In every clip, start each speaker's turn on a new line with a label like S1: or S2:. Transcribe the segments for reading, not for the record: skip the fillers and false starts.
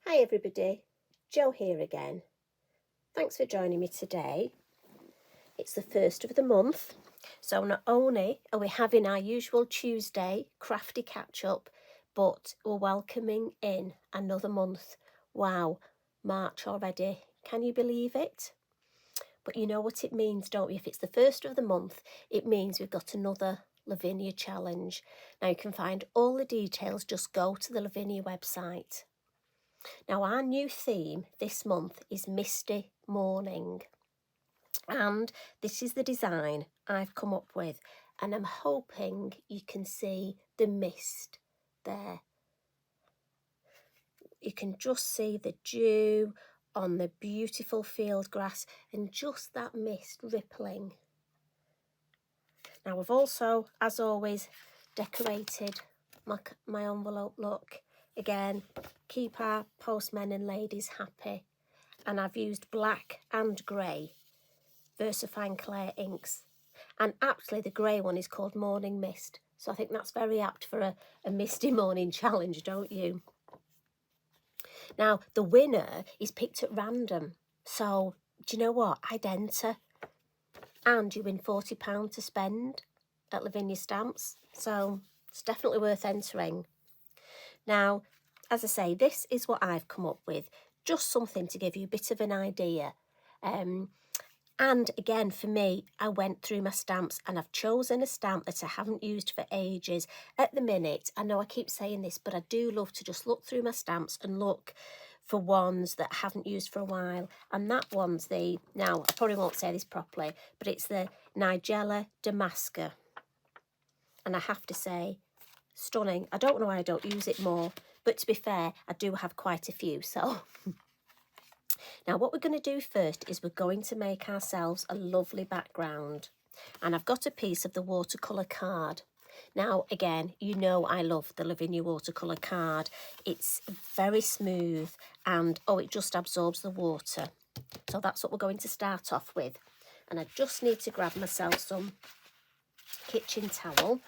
S1: Hi everybody, Jo here again. Thanks for joining me today. It's the first of the month, so not only are we having our usual Tuesday crafty catch-up, but we're welcoming in another month. Wow, March already. Can you believe it? But you know what it means, don't you? If it's the first of the month, it means we've got another Lavinia challenge. Now you can find all the details, just go to the Lavinia website. Now our new theme this month is Misty Morning, and this is the design I've come up with, and I'm hoping you can see the mist there. You can just see the dew on the beautiful field grass and just that mist rippling. Now I've also, as always, decorated my envelope look. Again, keep our postmen and ladies happy. And I've used black and grey VersaFine Clair inks. And actually the grey one is called Morning Mist. So I think that's very apt for a misty morning challenge, don't you? Now, the winner is picked at random. So, do you know what? I'd enter. And you win £40 to spend at Lavinia Stamps. So, it's definitely worth entering. Now, as I say, this is what I've come up with. Just something to give you a bit of an idea. And again, for me, I went through my stamps and I've chosen a stamp that I haven't used for ages. At the minute, I know I keep saying this, but I do love to just look through my stamps and look for ones that I haven't used for a while. And that one's now I probably won't say this properly, but it's the Nigella Damaska. And I have to say, stunning. I don't know why I don't use it more, but to be fair, I do have quite a few, so... Now what we're going to do first is we're going to make ourselves a lovely background, and I've got a piece of the watercolour card. Now again, you know I love the Lavinia watercolour card. It's very smooth and it just absorbs the water. So that's what we're going to start off with. And I just need to grab myself some kitchen towel.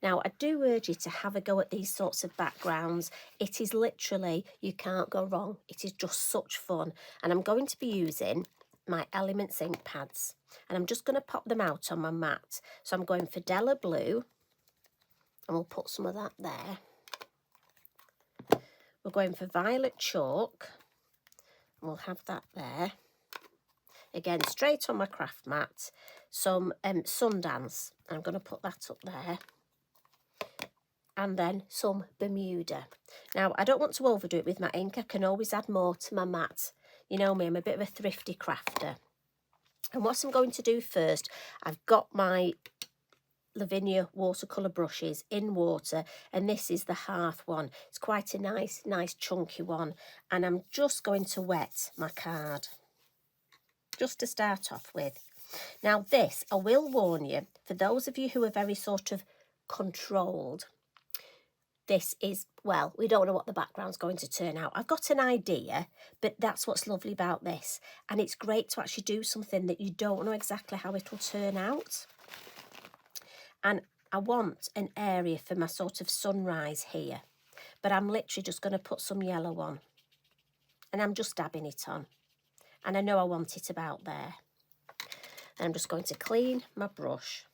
S1: Now, I do urge you to have a go at these sorts of backgrounds. It is literally, you can't go wrong. It is just such fun. And I'm going to be using my Elements ink pads. And I'm just going to pop them out on my mat. So I'm going for Della Blue. And we'll put some of that there. We're going for Violet Chalk. And we'll have that there. Again, straight on my craft mat. Some Sundance. And I'm going to put that up there. And then some Bermuda. Now, I don't want to overdo it with my ink. I can always add more to my mat. You know me, I'm a bit of a thrifty crafter. And what I'm going to do first, I've got my Lavinia watercolour brushes in water, and this is the Hearth one. It's quite a nice chunky one. And I'm just going to wet my card, just to start off with. Now this, I will warn you, for those of you who are very sort of controlled, this is, well, we don't know what the background's going to turn out. I've got an idea, but that's what's lovely about this. And it's great to actually do something that you don't know exactly how it'll turn out. And I want an area for my sort of sunrise here. But I'm literally just going to put some yellow on. And I'm just dabbing it on. And I know I want it about there. And I'm just going to clean my brush.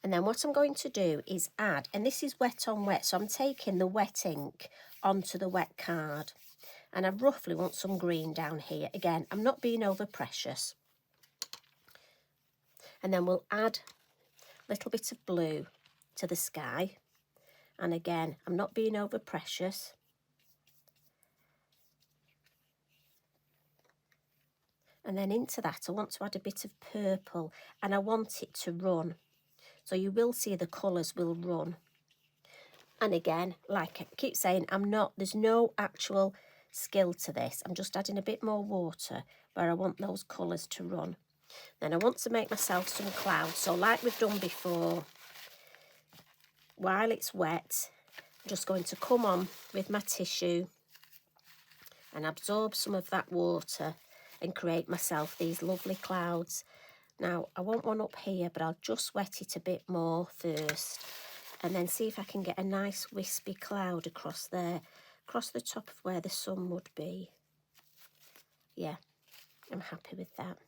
S1: And then what I'm going to do is add, and this is wet on wet, so I'm taking the wet ink onto the wet card. And I roughly want some green down here. Again, I'm not being over precious. And then we'll add a little bit of blue to the sky. And again, I'm not being over precious. And then into that, I want to add a bit of purple, and I want it to run. So you will see the colours will run. And again, like I keep saying, there's no actual skill to this. I'm just adding a bit more water where I want those colours to run. Then I want to make myself some clouds. So like we've done before, while it's wet, I'm just going to come on with my tissue and absorb some of that water and create myself these lovely clouds. Now, I want one up here, but I'll just wet it a bit more first and then see if I can get a nice wispy cloud across there. across the top of where the sun would be. Yeah, I'm happy with that.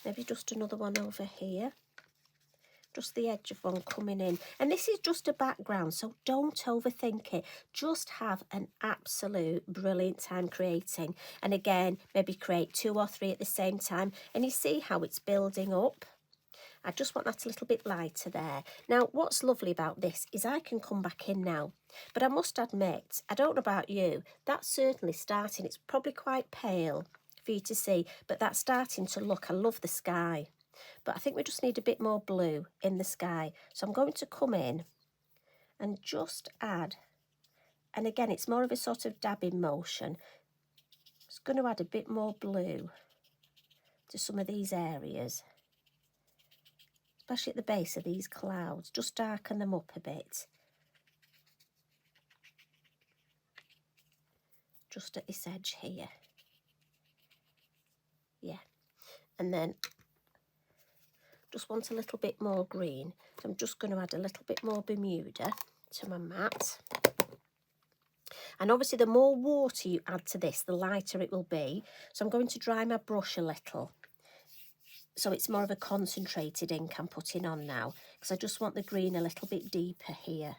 S1: Maybe just another one over here. Just the edge of one coming in. And this is just a background, so don't overthink it. Just have an absolute brilliant time creating. And again, maybe create 2 or 3 at the same time. And you see how it's building up. I just want that a little bit lighter there. Now, what's lovely about this is I can come back in now. But I must admit, I don't know about you, that's certainly starting. It's probably quite pale for you to see, but that's starting to look, I love the sky. But I think we just need a bit more blue in the sky. So I'm going to come in and just add, and again, it's more of a sort of dabbing motion. It's going to add a bit more blue to some of these areas, especially at the base of these clouds. Just darken them up a bit. Just at this edge here. Yeah. And then just want a little bit more green. So I'm just going to add a little bit more Bermuda to my mat. And obviously the more water you add to this, the lighter it will be. So I'm going to dry my brush a little. So it's more of a concentrated ink I'm putting on now, because I just want the green a little bit deeper here.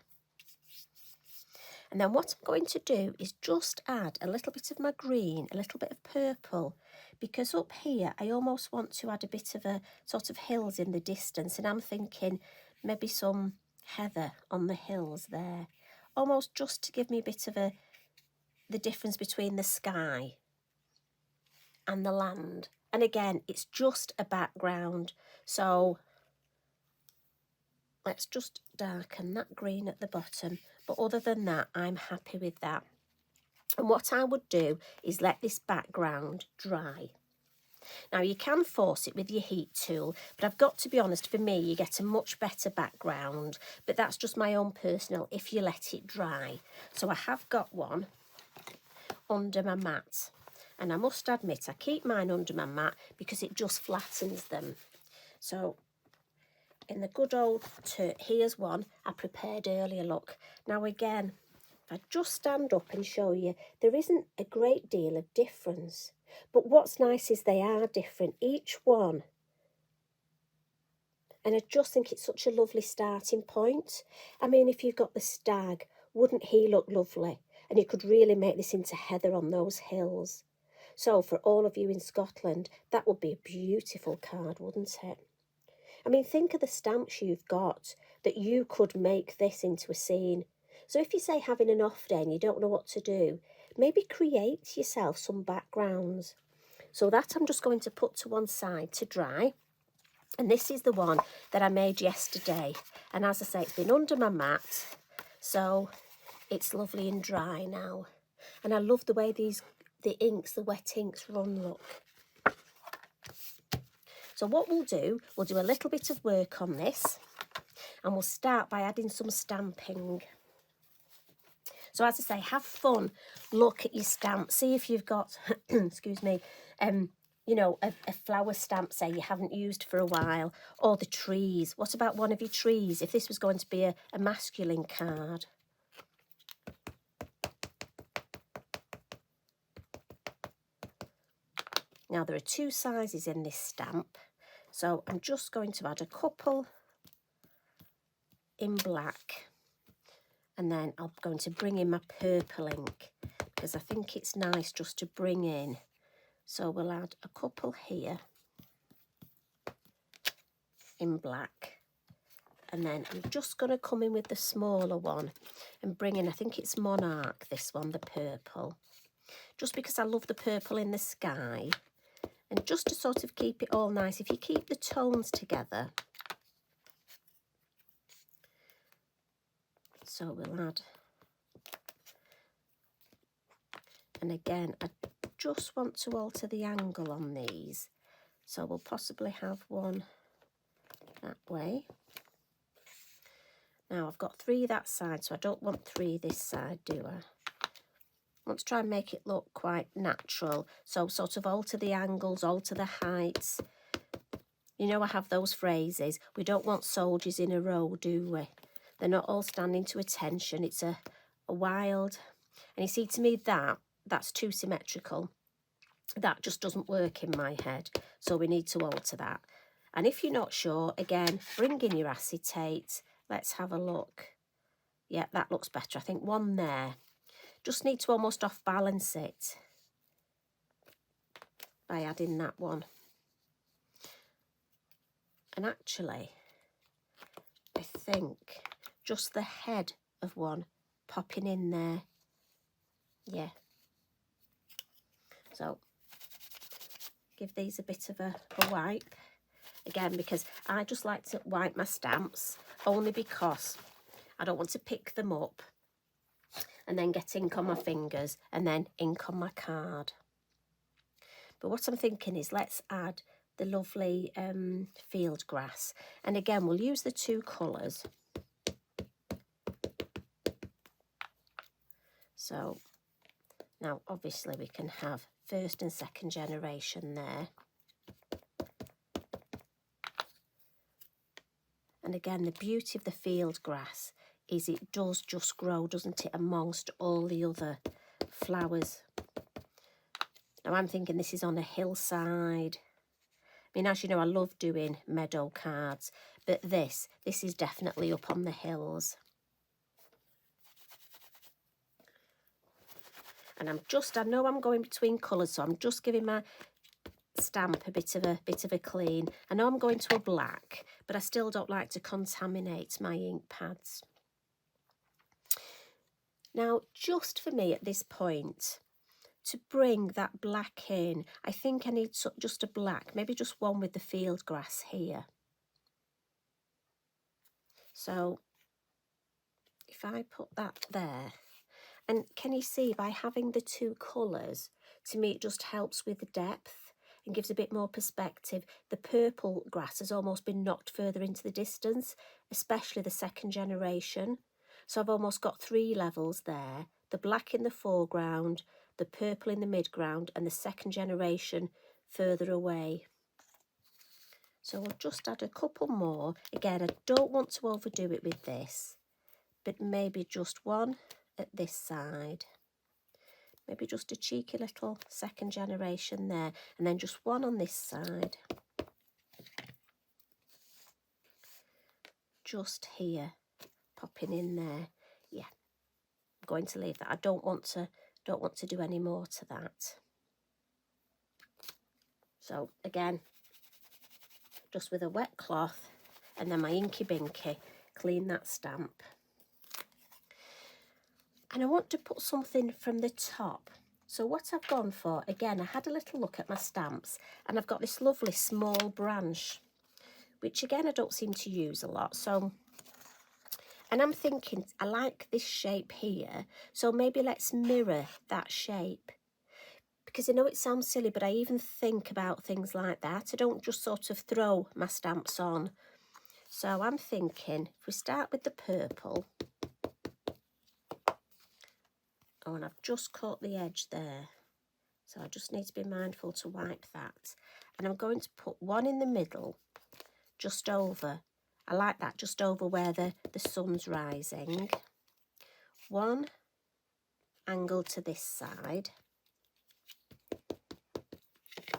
S1: And then what I'm going to do is just add a little bit of my green, a little bit of purple, because up here I almost want to add a bit of a sort of hills in the distance, and I'm thinking maybe some heather on the hills there, almost just to give me a bit of the difference between the sky and the land. And again, it's just a background, so let's just darken that green at the bottom. But other than that, I'm happy with that. And what I would do is let this background dry. Now, you can force it with your heat tool, but I've got to be honest, for me, you get a much better background. But that's just my own personal, if you let it dry. So I have got one under my mat. And I must admit, I keep mine under my mat because it just flattens them. So in the good old here's one I prepared earlier, look. Now again, if I just stand up and show you, there isn't a great deal of difference. But what's nice is they are different, each one. And I just think it's such a lovely starting point. I mean, if you've got the stag, wouldn't he look lovely? And you could really make this into heather on those hills. So for all of you in Scotland, that would be a beautiful card, wouldn't it? I mean, think of the stamps you've got that you could make this into a scene. So if you say having an off day and you don't know what to do, maybe create yourself some backgrounds. So that I'm just going to put to one side to dry. And this is the one that I made yesterday. And as I say, it's been under my mat, so it's lovely and dry now. And I love the way the wet inks run, look. So what we'll do a little bit of work on this, and we'll start by adding some stamping. So as I say, have fun, look at your stamp, see if you've got, excuse me, you know, a flower stamp, say, you haven't used for a while, or the trees. What about one of your trees, if this was going to be a masculine card? Now, there are 2 sizes in this stamp, so I'm just going to add a couple in black, and then I'm going to bring in my purple ink, because I think it's nice just to bring in. So we'll add a couple here in black, and then I'm just going to come in with the smaller one and bring in, I think it's Monarch, this one, the purple, just because I love the purple in the sky. And just to sort of keep it all nice, if you keep the tones together. So we'll add, and again, I just want to alter the angle on these. So we'll possibly have one that way. Now I've got 3 that side, so I don't want 3 this side, do I? I want to try and make it look quite natural. So sort of alter the angles, alter the heights. You know, I have those phrases. We don't want soldiers in a row, do we? They're not all standing to attention. It's a wild, And you see, to me, that's too symmetrical. That just doesn't work in my head. So we need to alter that. And if you're not sure, again, bring in your acetate. Let's have a look. Yeah, that looks better. I think one there. Just need to almost off balance it by adding that one. And actually, I think just the head of one popping in there. Yeah. So give these a bit of a wipe. Again, because I just like to wipe my stamps, only because I don't want to pick them up and then get ink on my fingers and then ink on my card. But what I'm thinking is, let's add the lovely field grass. And again, we'll use the two colours. So now, obviously, we can have first and second generation there. And again, the beauty of the field grass is it does just grow, doesn't it, amongst all the other flowers. Now, I'm thinking this is on a hillside. I mean, as you know, I love doing meadow cards, but this is definitely up on the hills. And I know I'm going between colours, so I'm just giving my stamp a bit of a clean. I know I'm going to a black, but I still don't like to contaminate my ink pads. Now, just for me at this point, to bring that black in, I think I need just a black, maybe just one with the field grass here. So if I put that there, and can you see, by having the two colours, to me it just helps with the depth and gives a bit more perspective. The purple grass has almost been knocked further into the distance, especially the second generation. So I've almost got three levels there, the black in the foreground, the purple in the midground, and the second generation further away. So we'll just add a couple more. Again, I don't want to overdo it with this, but maybe just one at this side. Maybe just a cheeky little second generation there, and then just one on this side. Just here, popping in there. Yeah, I'm going to leave that. I don't want to do any more to that. So again, just with a wet cloth and then my Inky Binky, clean that stamp. And I want to put something from the top. So what I've gone for, again, I had a little look at my stamps and I've got this lovely small branch, which again, I don't seem to use a lot. So, and I'm thinking, I like this shape here. So maybe let's mirror that shape. Because I know it sounds silly, but I even think about things like that. I don't just sort of throw my stamps on. So I'm thinking, if we start with the purple, oh, and I've just caught the edge there. So I just need to be mindful to wipe that. And I'm going to put one in the middle, just over. I like that, just over where the sun's rising. One angled to this side.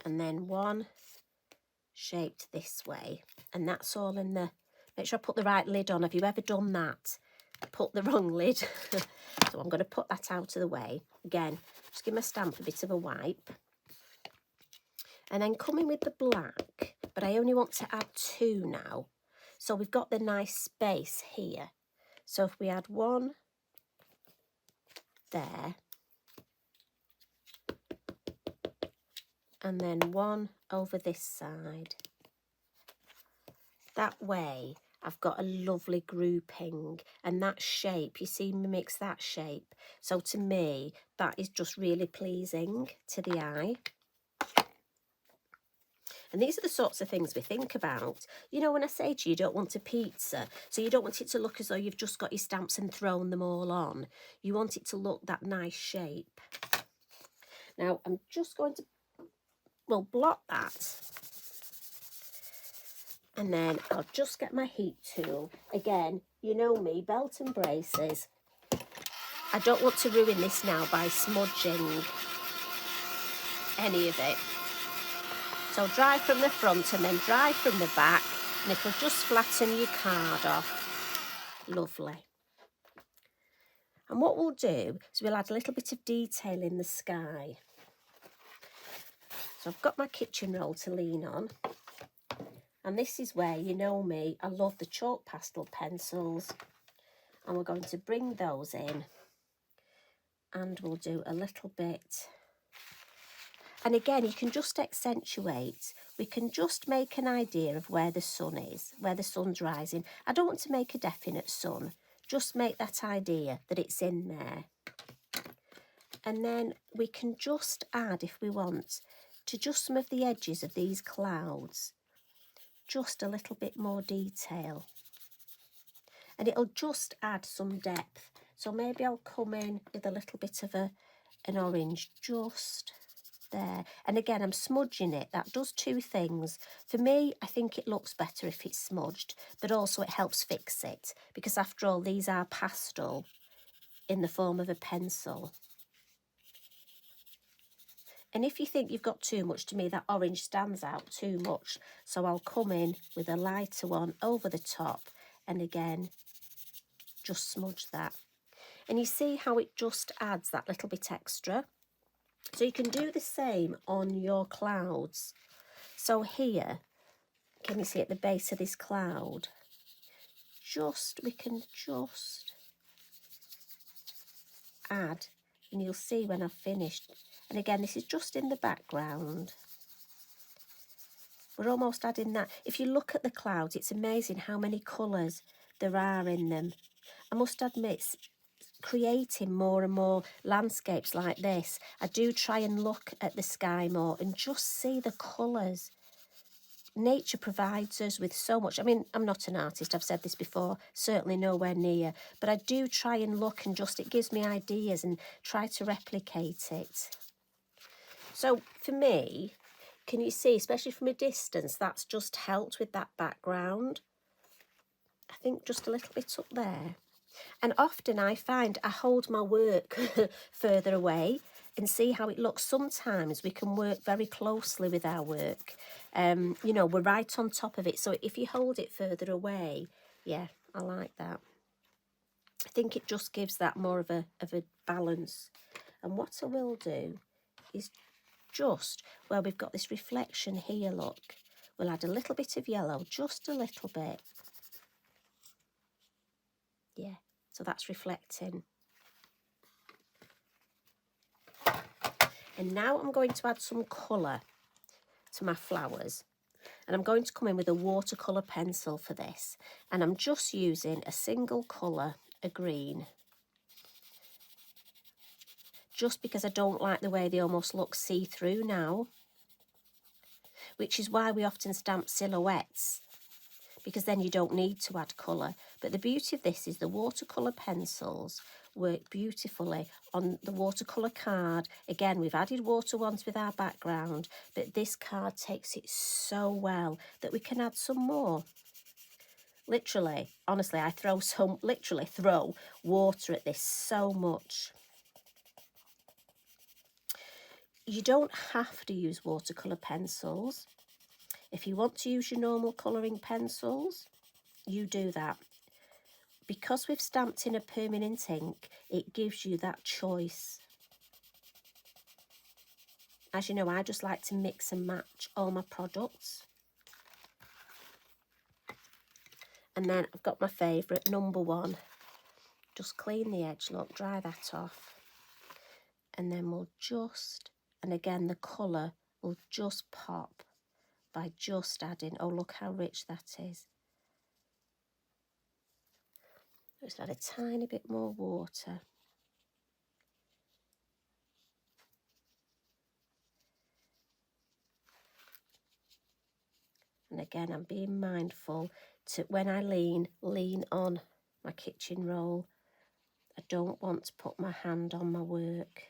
S1: And then one shaped this way. And that's all in the... Make sure I put the right lid on. Have you ever done that? Put the wrong lid. So I'm going to put that out of the way. Again, just give my stamp a bit of a wipe. And then come in with the black, but I only want to add two now. So we've got the nice space here. So if we add one there, and then one over this side. That way, I've got a lovely grouping, and that shape, you see, mimics that shape. So to me, that is just really pleasing to the eye. And these are the sorts of things we think about. You know, when I say to you, you don't want a pizza, so you don't want it to look as though you've just got your stamps and thrown them all on. You want it to look that nice shape. Now, I'm just going to, well, blot that. And then I'll just get my heat tool. Again, you know me, belt and braces. I don't want to ruin this now by smudging any of it. So dry from the front and then dry from the back, and it'll just flatten your card off. Lovely. And what we'll do is we'll add a little bit of detail in the sky. So I've got my kitchen roll to lean on. And this is where, you know me, I love the chalk pastel pencils. And we're going to bring those in. And we'll do a little bit. And again, you can just accentuate. We can just make an idea of where the sun is, where the sun's rising. I don't want to make a definite sun. Just make that idea that it's in there. And then we can just add, if we want, to just some of the edges of these clouds, just a little bit more detail. And it'll just add some depth. So maybe I'll come in with a little bit of an orange just there. And again, I'm smudging it. That does two things. For me, I think it looks better if it's smudged, but also it helps fix it, because after all, these are pastel in the form of a pencil. And if you think you've got too much, to me that orange stands out too much, so I'll come in with a lighter one over the top, and again just smudge that. And you see how it just adds that little bit extra. So you can do the same on your clouds. So here, can you see at the base of this cloud, we can just add, and you'll see when I've finished. And again, this is just in the background. We're almost adding that. If you look at the clouds, it's amazing how many colours there are in them. I must admit, creating more and more landscapes like this, I do try and look at the sky more and just see the colours. Nature provides us with so much. I mean, I'm not an artist, I've said this before, certainly nowhere near, but I do try and look and just, it gives me ideas and try to replicate it. So for me, can you see, especially from a distance, that's just helped with that background. I think just a little bit up there. And often I find I hold my work further away and see how it looks. Sometimes we can work very closely with our work. You know, we're right on top of it. So if you hold it further away, yeah, I like that. I think it just gives that more of a balance. And what I will do is just where we've got this reflection here, look, we'll add a little bit of yellow, just a little bit. Yeah, so that's reflecting. And now I'm going to add some colour to my flowers. And I'm going to come in with a watercolour pencil for this. And I'm just using a single colour, a green. Just because I don't like the way they almost look see-through now. Which is why we often stamp silhouettes, because then you don't need to add colour. But the beauty of this is the watercolour pencils work beautifully on the watercolour card. Again, we've added water once with our background, but this card takes it so well that we can add some more. Literally, honestly, I literally throw water at this so much. You don't have to use watercolour pencils. If you want to use your normal colouring pencils, you do that. Because we've stamped in a permanent ink, it gives you that choice. As you know, I just like to mix and match all my products. And then I've got my favourite, number 1. Just clean the edge, look, dry that off. And then we'll just, and again, the colour will just pop by just adding, oh, look how rich that is. Just add a tiny bit more water. And again, I'm being mindful to, when I lean on my kitchen roll. I don't want to put my hand on my work.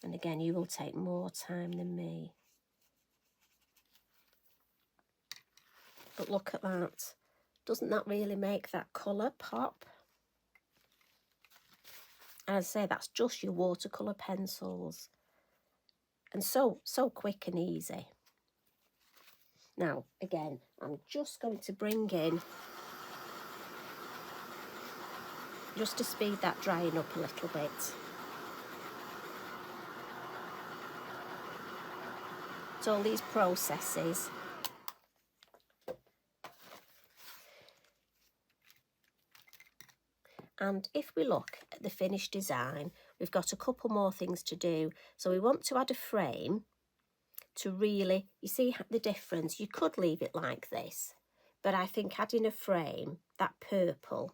S1: And again, you will take more time than me. But look at that. Doesn't that really make that colour pop? And as I say, that's just your watercolour pencils. And so quick and easy. Now, again, I'm just going to bring in, just to speed that drying up a little bit. So all these processes. And if we look at the finished design, we've got a couple more things to do. So we want to add a frame to really, you see the difference? You could leave it like this, but I think adding a frame, that purple,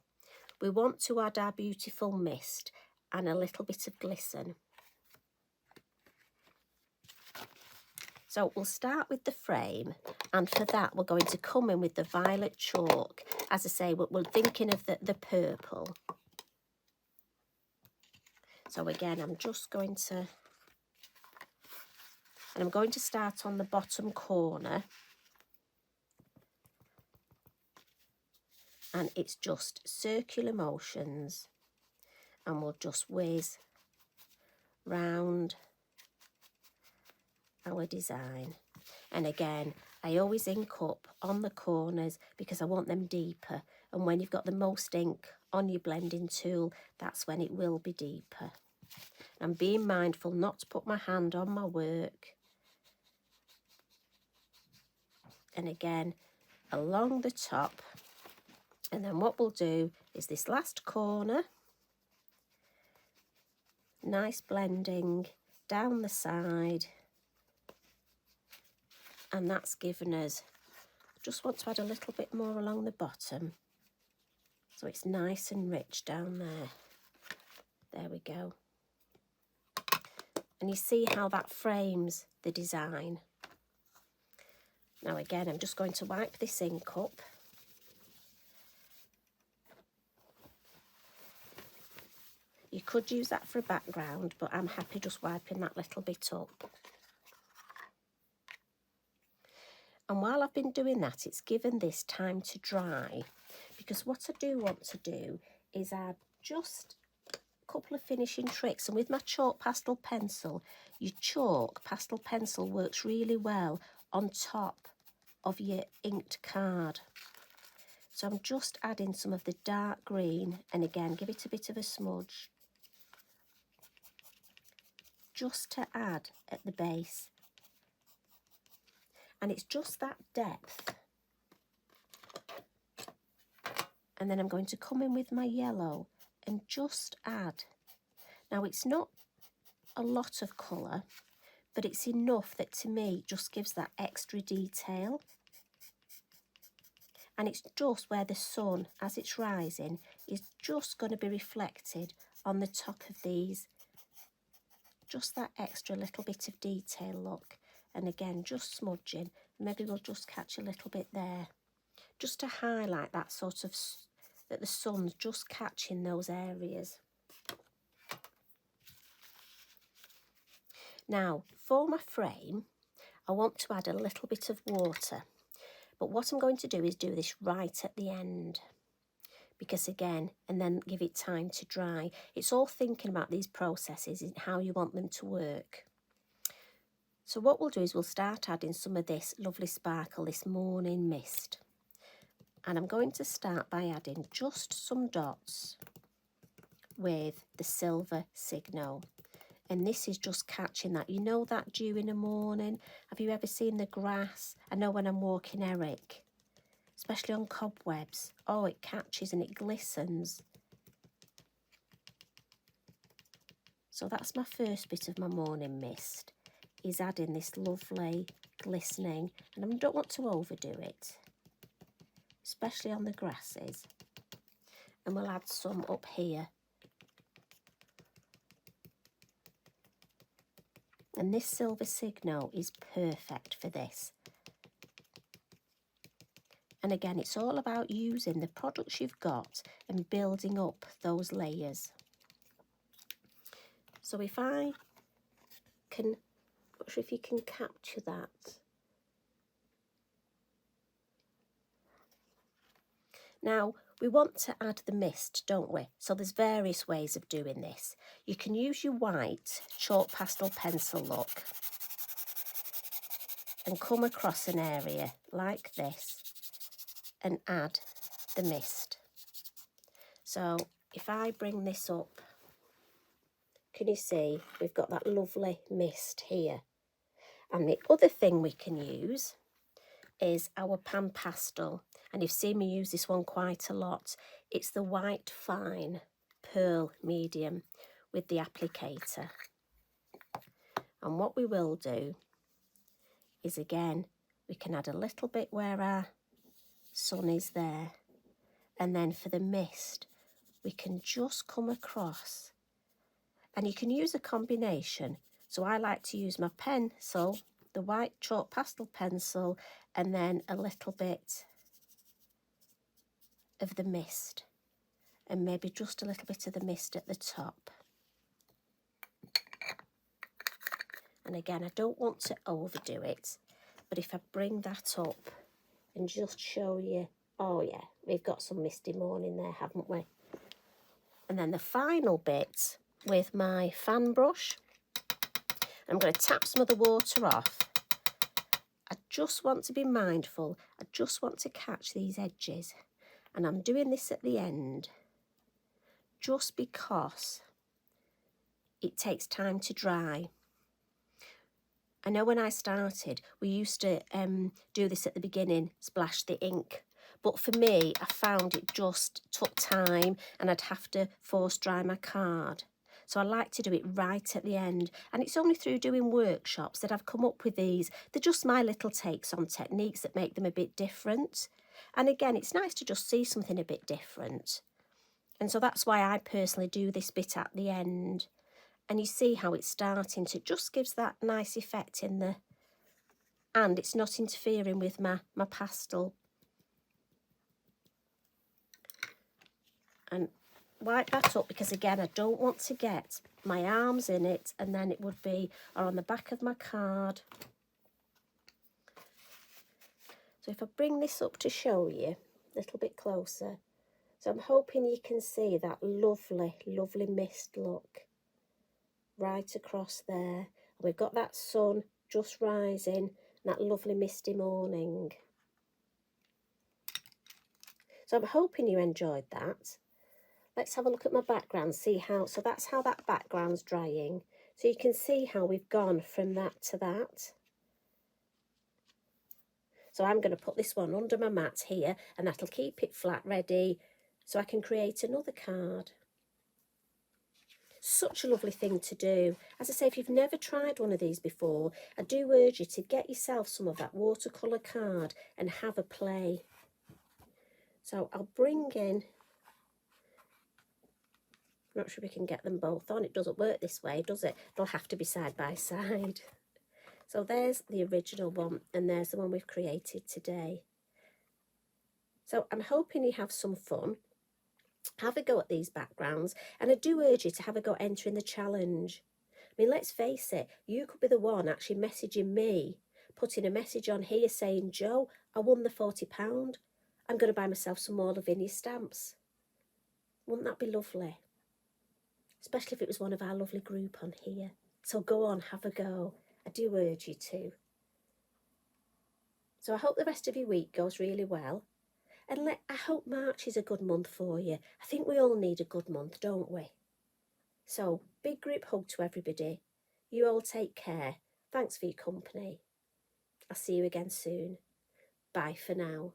S1: we want to add our beautiful mist and a little bit of glisten. So we'll start with the frame, and for that we're going to come in with the violet chalk. As I say, we're thinking of the purple. So again, I'm just going to, and I'm going to start on the bottom corner. And it's just circular motions, and we'll just whiz round our design. And again, I always ink up on the corners because I want them deeper, and when you've got the most ink on your blending tool, that's when it will be deeper. I'm being mindful not to put my hand on my work. And again, along the top. And then what we'll do is this last corner, nice blending down the side, and that's given us, just want to add a little bit more along the bottom so it's nice and rich down there. There we go. And you see how that frames the design. Now again, I'm just going to wipe this ink up. You could use that for a background, but I'm happy just wiping that little bit up. And while I've been doing that, it's given this time to dry, because what I do want to do is add just a couple of finishing tricks. And with my chalk pastel pencil, your chalk pastel pencil works really well on top of your inked card. So I'm just adding some of the dark green, and again, give it a bit of a smudge, just to add at the base. And it's just that depth. And then I'm going to come in with my yellow and just add. Now it's not a lot of colour, but it's enough that to me just gives that extra detail. And it's just where the sun, as it's rising, is just going to be reflected on the top of these. Just that extra little bit of detail, look. And again, just smudging. Maybe we'll just catch a little bit there. Just to highlight that sort of, that the sun's just catching those areas. Now, for my frame, I want to add a little bit of water. But what I'm going to do is do this right at the end. Because again, and then give it time to dry. It's all thinking about these processes and how you want them to work. So what we'll do is we'll start adding some of this lovely sparkle, this morning mist. And I'm going to start by adding just some dots with the silver signal. And this is just catching that. You know that dew in the morning? Have you ever seen the grass? I know when I'm walking Eric, especially on cobwebs. Oh, it catches and it glistens. So that's my first bit of my morning mist, is adding this lovely glistening. And I don't want to overdo it, especially on the grasses. And we'll add some up here. And this silver signal is perfect for this. And again, it's all about using the products you've got and building up those layers. So if I can, not sure if you can capture that. Now, we want to add the mist, don't we? So there's various ways of doing this. You can use your white chalk pastel pencil, look, and come across an area like this and add the mist. So if I bring this up, can you see we've got that lovely mist here? And the other thing we can use is our pan pastel, and you've seen me use this one quite a lot. It's the white fine pearl medium with the applicator. And what we will do is, again, we can add a little bit where our sun is there, and then for the mist we can just come across, and you can use a combination. So I like to use my pencil, the white chalk pastel pencil, and then a little bit of the mist, and maybe just a little bit of the mist at the top. And again, I don't want to overdo it, but if I bring that up and just show you, oh yeah, we've got some Misty Morning there, haven't we? And then the final bit with my fan brush, I'm going to tap some of the water off. I just want to be mindful, I just want to catch these edges, and I'm doing this at the end just because it takes time to dry. I know when I started, we used to do this at the beginning, splash the ink. But for me, I found it just took time and I'd have to force dry my card. So I like to do it right at the end. And it's only through doing workshops that I've come up with these. They're just my little takes on techniques that make them a bit different. And again, it's nice to just see something a bit different. And so that's why I personally do this bit at the end. And you see how it's starting to, just gives that nice effect in the, and it's not interfering with my pastel. And wipe that up, because again, I don't want to get my arms in it, and then it would be, or on the back of my card. So if I bring this up to show you a little bit closer, so I'm hoping you can see that lovely, lovely mist look right across there. And we've got that sun just rising, that lovely misty morning. So I'm hoping you enjoyed that. Let's have a look at my background, see how, so that's how that background's drying. So you can see how we've gone from that to that. So I'm going to put this one under my mat here, and that'll keep it flat ready so I can create another card. Such a lovely thing to do. As I say, if you've never tried one of these before, I do urge you to get yourself some of that watercolour card and have a play. So I'll bring in, I'm not sure we can get them both on. It doesn't work this way, does it? They'll have to be side by side. So there's the original one, and there's the one we've created today. So I'm hoping you have some fun. Have a go at these backgrounds, and I do urge you to have a go entering the challenge. I mean, let's face it, you could be the one actually messaging me, putting a message on here saying, Jo, I won the £40. I'm going to buy myself some more Lavinia stamps. Wouldn't that be lovely? Especially if it was one of our lovely group on here. So go on, have a go. I do urge you to. So I hope the rest of your week goes really well. And I hope March is a good month for you. I think we all need a good month, don't we? So, big group hug to everybody. You all take care. Thanks for your company. I'll see you again soon. Bye for now.